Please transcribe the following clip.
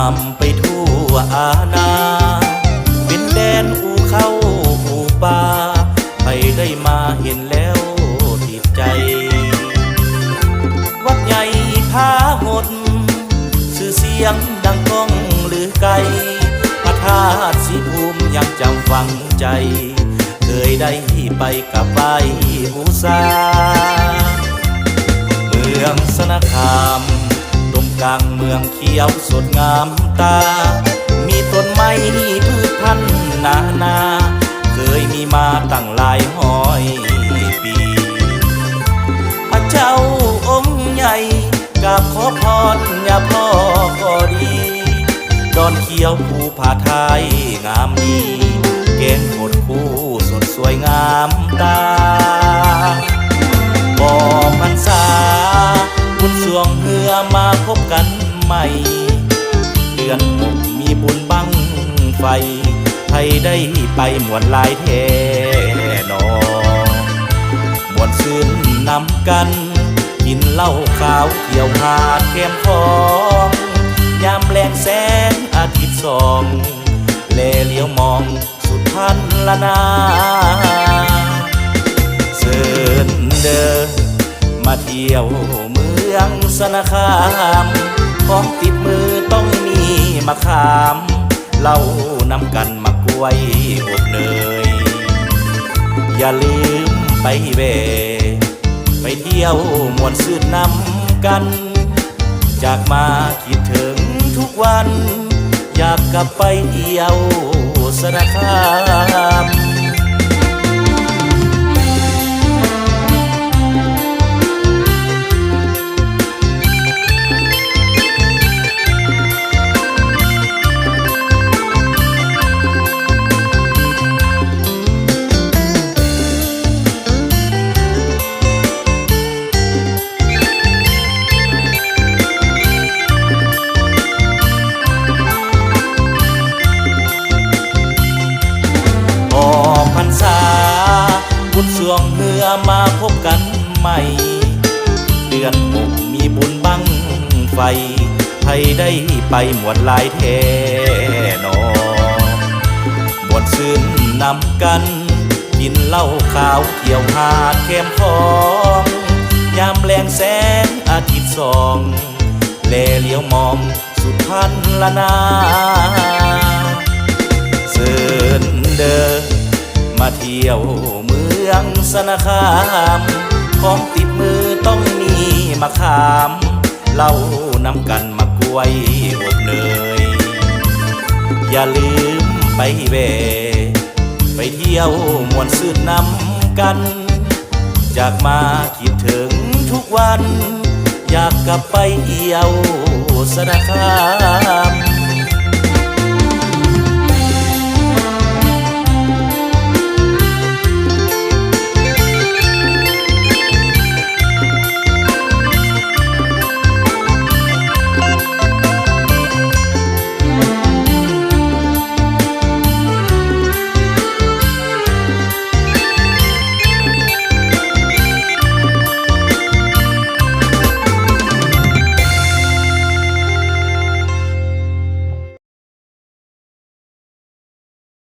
ามไปทั่วอาณาเป็นแดนอู่เข้าอู่ป่าไปได้มาเห็นแล้วติดใจวัดใหญ่พาหดสื่อเสียงดังก้องหรือไกลพระธาตุสีภูมิยังจำฝังใจเคยได้ไปกับไปบูชาเมืองสนคามตรงกลางเมืองเขียวสดงามตามีต้นไม้พืชพันธุ์นาเคยมีมาตั้งหลายห้อยปีพระเจ้าองค์ใหญ่กราบขอพรอย่าพ่อก็ดีดอนเขียวภูผาไทยงามดีเกณฑ์หมดคู่สดสวยงามตาบ่อพรรษาบุญสวงเหือมาพบกันใหม่เดือนหกมีบุญบังไฟไทยได้ไปมวนลายแท่นอมวนซื่นนำกันกินเหล้าขาวเที่ยวหาดแคมคองยามแลงแสงอาทิตย์ส่องแลเลี้ยวมองสุดพันละนาเสิร์นเดินมาเที่ยวเมืองสนคามของติดมือต้องมีมะขามเหล้านำกันมากล้วยอบเนยอย่าลืมไปแวะไปเที่ยวมวนซื่นนำกันจากมาคิดถึงทุกวันอยากกลับไปเที่ยวสนคามบุญสวงเหือมาพบกันใหม่เดือนหกมีบุญบังไฟไทยได้ไปมวนลายแท่นอมวนซื่นนำกันกินเหล้าขาวเที่ยวหาดแคมคองยามแลงแสงอาทิตย์ส่องแลเลี้ยวมองสุดพันละนาเสิร์นเดินมาเที่ยวเมืองสนคามของติดมือต้องมีมะขามเหล้านำกันมากล้วยอบเนยอย่าลืมไปแวะไปเที่ยวมวนซื่นนำกันจากมาคิดถึงทุกวันอยากกลับไปเที่ยวสนคาม